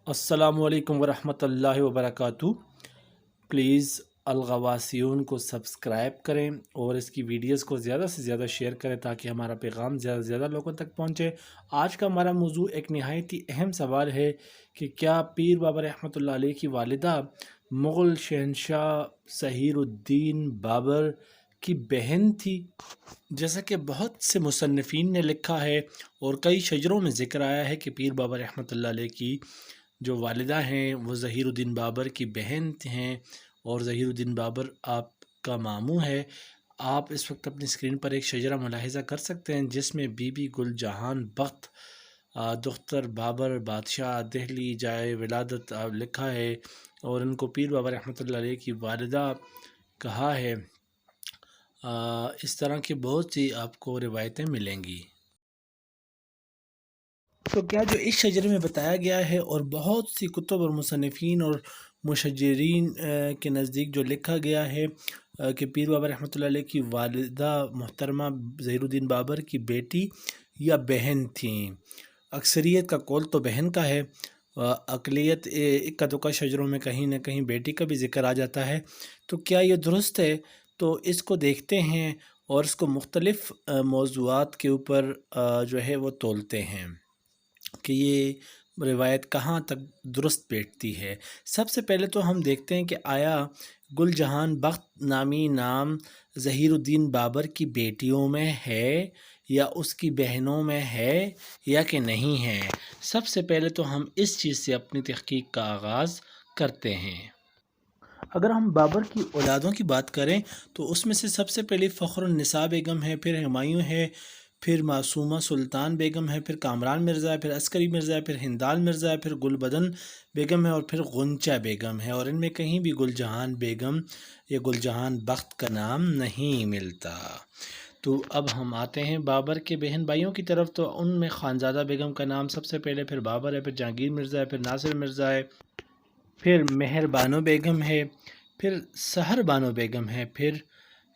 अस्सलामु अलैकुम वरहमतुल्लाहि वबरकातुहू। प्लीज़ अलगवासियून को सब्सक्राइब करें और इसकी वीडियोस को ज़्यादा से ज़्यादा शेयर करें ताकि हमारा पैगाम ज़्यादा से ज़्यादा लोगों तक पहुँचे। आज का हमारा मौजू एक नहायत ही अहम सवाल है कि क्या पीर बाबा रहमतुल्लाह अलैह की वालिदा मुग़ल शहनशाह ज़हीरुद्दीन बाबर की बहन थी। जैसा कि बहुत से मुसन्निफ़ीन ने लिखा है और कई शजरों में ज़िक्र आया है कि पीर बाबा रहमतुल्लाह अलैह की जो वालिदा हैं वो ज़हीरुद्दीन बाबर की बहन हैं और ज़हीरुद्दीन बाबर आपका मामू है। आप इस वक्त अपनी स्क्रीन पर एक शजरा मुलाहिज़ा कर सकते हैं जिसमें बीबी गुल जहान बख्त दुख्तर बाबर बादशाह दहली जाए विलादत लिखा है और इनको पीर बाबा रहमतुल्लाह अलैह की वालिदा कहा है। इस तरह की बहुत सी आपको रिवायतें मिलेंगी। तो क्या जो इस शजरे में बताया गया है और बहुत सी कुतुब और मुसन्निफ़ीन और मुशज्जरीन के नज़दीक जो लिखा गया है कि पीर बाबा रहमतुल्लाह अलैह की वालिदा मोहतरमा ज़हीरुद्दीन बाबर की बेटी या बहन थीं। अक्सरियत का कौल तो बहन का है, अक़लियत इक्का दुक्का शजरों में कहीं ना कहीं बेटी का भी ज़िक्र आ जाता है। तो क्या ये दुरुस्त है? तो इसको देखते हैं और इसको मुख्तलिफ़ मौज़ूआत के ऊपर जो है वो तोलते हैं कि ये रिवायत कहाँ तक दुरुस्त बैठती है। सबसे पहले तो हम देखते हैं कि आया गुल जहान बख्त नामी नाम ज़हीरुद्दीन बाबर की बेटियों में है या उसकी बहनों में है या कि नहीं है। सबसे पहले तो हम इस चीज़ से अपनी तहकीक का आगाज़ करते हैं। अगर हम बाबर की औलादों की बात करें तो उसमें से सबसे पहले फ़ख्रुन्निसा बेगम है, फिर हुमायूं है, फिर मासूमा सुल्तान बेगम है, फिर कामरान मिर्ज़ा है, फिर अस्करी मिर्ज़ा है, फिर हिंदाल मिर्ज़ा है, फिर गुलबदन बेगम है और फिर गुंचा बेगम है। और इनमें कहीं भी गुलजहान बेगम या गुलजहान बख्त का नाम नहीं मिलता। तो अब हम आते हैं बाबर के बहन भाइयों की तरफ। तो उनमें खानज़ादा बेगम का नाम सबसे पहले, फिर बाबर है, फिर जहांगीर मिर्ज़ा है, फिर नासिर मिर्ज़ा है, फिर मेहर बानो बेगम है, फिर सहर बानो बेगम है, फिर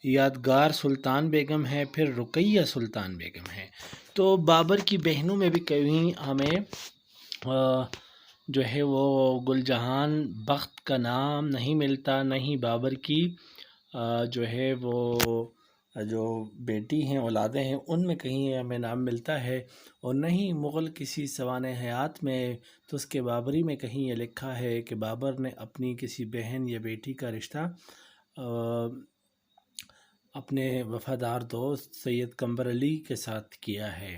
यादगार सुल्तान बेगम है, फिर रुकैया सुल्तान बेगम है। तो बाबर की बहनों में भी कहीं हमें जो है वो गुलजहान बख्त का नाम नहीं मिलता, नहीं बाबर की जो है वो जो बेटी हैं औलादें हैं उनमें कहीं हमें नाम मिलता है और नहीं मुग़ल किसी सवान हयात में। तो उसके बाबरी में कहीं ये लिखा है कि बाबर ने अपनी किसी बहन या बेटी का रिश्ता अपने वफ़ादार दोस्त सैयद कंबर अली के साथ किया है।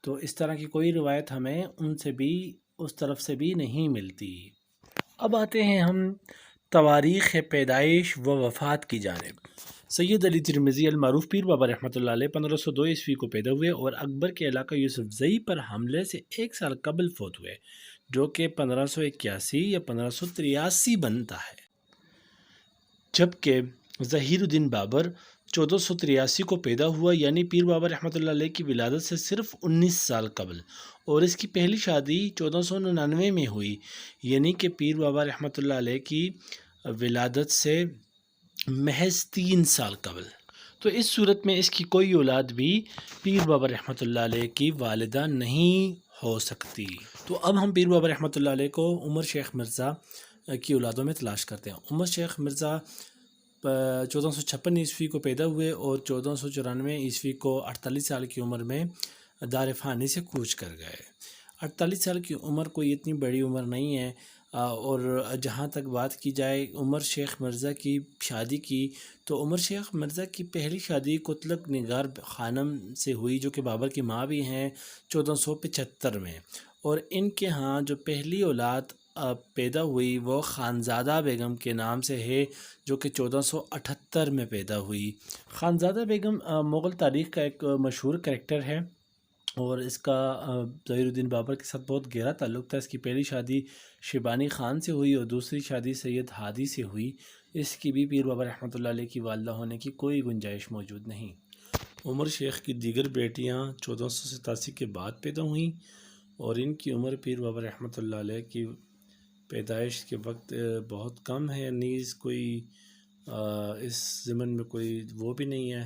तो इस तरह की कोई रिवायत हमें उनसे भी उस तरफ से भी नहीं मिलती। अब आते हैं हम तवारीख़ पैदाइश व वफ़ात की जानिब। सैयद अली तिरमिज़ी अल मारूफ़ पीर बाबा रहमतुल्लाह अलैह 1502 ईस्वी को पैदा हुए और अकबर के इलाका यूसुफ़ज़ई पर हमले से एक साल कबल फ़ौत हुए, जो कि 1581 या 1583 बनता है। जबकि ज़हीरुद्दीन बाबर 1483 को पैदा हुआ, यानी पीर बाबा रहमतुल्लाह अलैह की विलादत से सिर्फ़ 19 साल कबल, और इसकी पहली शादी 1499 में हुई, यानी कि पीर बाबा रहमतुल्लाह अलैह की विलादत से महज 3 साल कबल। तो इस सूरत में इसकी कोई औलाद भी पीर बाबा रहमतुल्लाह अलैह की वालिदा नहीं हो सकती। तो अब हम पीर बाबा रहमतुल्लाह अलैह को उमर शेख मिर्ज़ा की औलादों में तलाश करते हैं। उमर शेख मिर्ज़ा 1456 ईस्वी को पैदा हुए और 1494 ईस्वी को 48 साल की उम्र में दार फ़ानी से कूच कर गए। 48 साल की उम्र कोई इतनी बड़ी उम्र नहीं है। और जहाँ तक बात की जाए उमर शेख मिर्ज़ा की शादी की, तो उमर शेख मिर्ज़ा की पहली शादी कुतलक निगार ख़ानम से हुई, जो कि बाबर की माँ भी हैं, 1475 में। और इनके यहाँ जो पहली औलाद पैदा हुई वो खानज़ादा बेगम के नाम से है, जो कि 1478 में पैदा हुई। खानज़ादा बेगम मुग़ल तारीख़ का एक मशहूर करैक्टर है और इसका ज़हीरुद्दीन बाबर के साथ बहुत गहरा ताल्लुक़ था। इसकी पहली शादी शिबानी ख़ान से हुई और दूसरी शादी सैयद हादी से हुई। इसकी भी पीर बाबा रहमतुल्लाह अलैह की वालिदा होने की कोई गुंजाइश मौजूद नहीं। उमर शेख की दीगर बेटियां 1487 के बाद पैदा हुईं और इनकी उम्र पीर बाबा रहमतुल्लाह अलैह की पैदाइश के वक्त बहुत कम है। नीज़ कोई इस ज़मन में कोई वो भी नहीं है,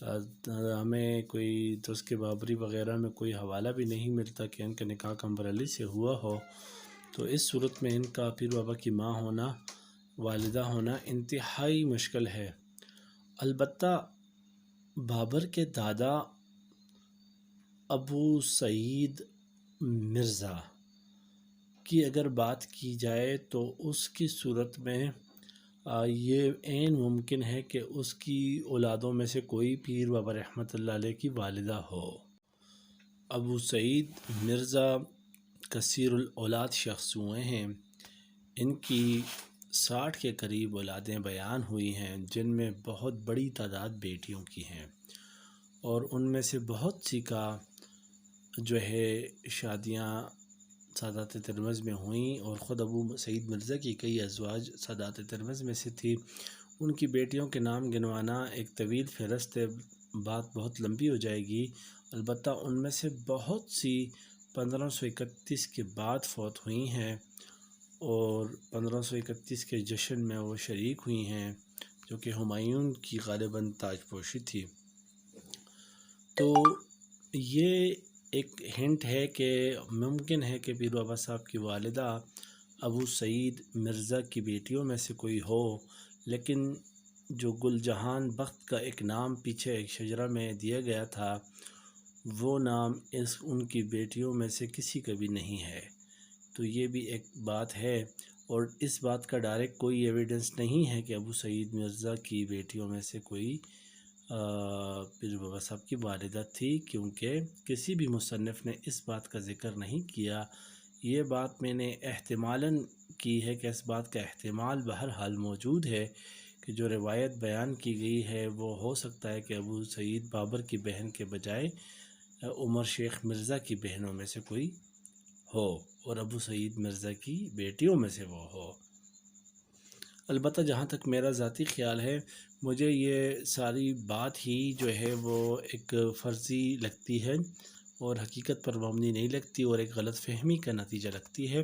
हमें कोई तो उसके बाबरी वग़ैरह में कोई हवाला भी नहीं मिलता कि इनका निकाह कंबर अली से हुआ हो। تو اس صورت میں ان کا پیر بابا کی ماں ہونا، والدہ ہونا انتہائی مشکل ہے۔ البتہ بابر کے دادا ابو سعید مرزا کی اگر بات کی جائے تو اس کی صورت میں یہ عین ممکن ہے کہ اس کی اولادوں میں سے کوئی پیر بابا رحمۃ اللہ علیہ کی والدہ ہو۔ ابو سعید مرزا کثیر الاولاد شخص ہوئے ہیں، ان کی 60 کے قریب اولادیں بیان ہوئی ہیں، جن میں بہت بڑی تعداد بیٹیوں کی ہیں، اور ان میں سے بہت سی کا جو ہے شادیاں سادات ترمذ میں ہوئیں، اور خود ابو سعید مرزا کی کئی ازواج سادات ترمذ میں سے تھی۔ ان کی بیٹیوں کے نام گنوانا ایک طویل فہرست ہے، بات بہت لمبی ہو جائے گی۔ البتہ ان میں سے بہت سی 1531 کے بعد فوت ہوئی ہیں، اور 1531 کے جشن میں وہ شریک ہوئی ہیں، جو کہ ہمایوں کی غالباً تاج پوشی تھی۔ تو یہ ایک ہنٹ ہے کہ ممکن ہے کہ پیر بابا صاحب کی والدہ ابو سعید مرزا کی بیٹیوں میں سے کوئی ہو، لیکن جو گل جہان بخت کا ایک نام پیچھے ایک شجرہ میں دیا گیا تھا، وہ نام ان کی بیٹیوں میں سے کسی کا بھی نہیں ہے۔ تو یہ بھی ایک بات ہے، اور اس بات کا ڈائریکٹ کوئی ایویڈنس نہیں ہے کہ ابو سعید مرزا کی بیٹیوں میں سے کوئی پیر بابا صاحب کی والدہ تھی، کیونکہ کسی بھی مصنف نے اس بات کا ذکر نہیں کیا۔ یہ بات میں نے احتمالاً کی ہے کہ اس بات کا احتمال بہرحال موجود ہے کہ جو روایت بیان کی گئی ہے وہ ہو سکتا ہے کہ ابو سعید بابر کی بہن کے بجائے عمر شیخ مرزا کی بہنوں میں سے کوئی ہو، اور ابو سعید مرزا کی بیٹیوں میں سے وہ ہو۔ البتہ جہاں تک میرا ذاتی خیال ہے، مجھے یہ ساری بات ہی جو ہے وہ ایک فرضی لگتی ہے، اور حقیقت پر مبنی نہیں لگتی، اور ایک غلط فہمی کا نتیجہ لگتی ہے۔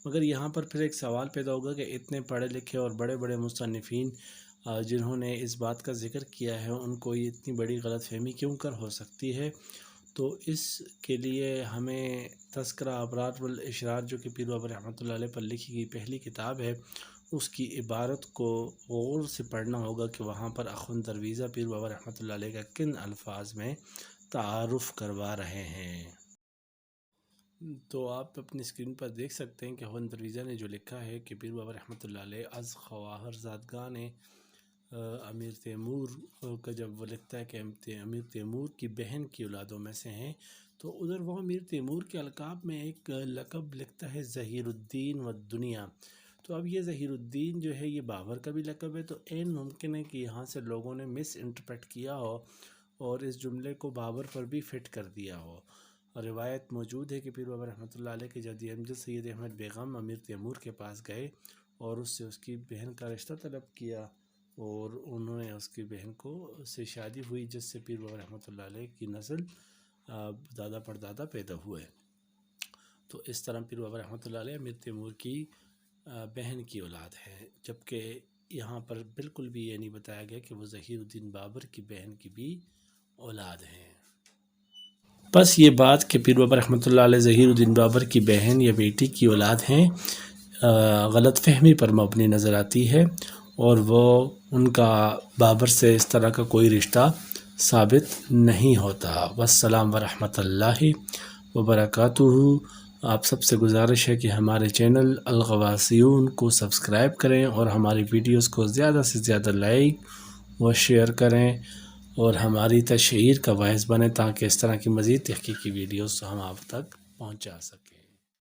مگر یہاں پر پھر ایک سوال پیدا ہوگا کہ اتنے پڑھے لکھے اور بڑے بڑے مصنفین جنہوں نے اس بات کا ذکر کیا ہے، ان کو یہ اتنی بڑی غلط فہمی کیوں کر ہو سکتی ہے؟ تو اس کے لیے ہمیں تذکرہ ابرار والاشرار، جو کہ پیر بابا رحمۃ اللہ علیہ پر لکھی گئی پہلی کتاب ہے، اس کی عبارت کو غور سے پڑھنا ہوگا کہ وہاں پر اخوند درویزہ پیر بابا رحمۃ اللہ علیہ کا کن الفاظ میں تعارف کروا رہے ہیں۔ تو آپ اپنی اسکرین پر دیکھ سکتے ہیں کہ اخوند درویزہ نے جو لکھا ہے کہ پیر بابا رحمۃ اللہ علیہ از خواہر زادگان امیر تیمور کا، جب وہ لکھتا ہے کہ امیر تیمور کی بہن کی اولادوں میں سے ہیں، تو ادھر وہ امیر تیمور کے القاب میں ایک لقب لکھتا ہے ظہیر الدین و دنیا۔ تو اب یہ ظہیر الدین جو ہے یہ بابر کا بھی لقب ہے، تو عین ممکن ہے کہ یہاں سے لوگوں نے مس انٹرپریٹ کیا ہو اور اس جملے کو بابر پر بھی فٹ کر دیا ہو۔ اور روایت موجود ہے کہ پیر بابا رحمۃ اللہ علیہ کے جدی امجد سید احمد بیگم امیر تیمور کے پاس گئے اور اس سے اس کی بہن کا رشتہ طلب کیا، اور انہوں نے اس کی بہن کو سے شادی ہوئی، جس سے پیر بابا رحمۃ اللہ علیہ کی نسل دادا پردادا پیدا ہوئے۔ تو اس طرح پیر بابا رحمۃ اللہ علیہ امیر تیمور کی بہن کی اولاد ہے، جبکہ یہاں پر بالکل بھی یہ نہیں بتایا گیا کہ وہ ظہیر الدین بابر کی بہن کی بھی اولاد ہیں۔ بس یہ بات کہ پیر بابا رحمۃ اللہ علیہ ظہیر الدین بابر کی بہن یا بیٹی کی اولاد ہیں، غلط فہمی پر مبنی نظر آتی ہے، اور وہ ان کا بابر سے اس طرح کا کوئی رشتہ ثابت نہیں ہوتا۔ والسلام ورحمۃ اللہ وبرکاتہ۔ آپ سب سے گزارش ہے کہ ہمارے چینل الغواسیون کو سبسکرائب کریں، اور ہماری ویڈیوز کو زیادہ سے زیادہ لائک و شیئر کریں، اور ہماری تشہیر کا باعث بنیں، تاکہ اس طرح کی مزید تحقیقی ویڈیوز ہم آپ تک پہنچا سکیں۔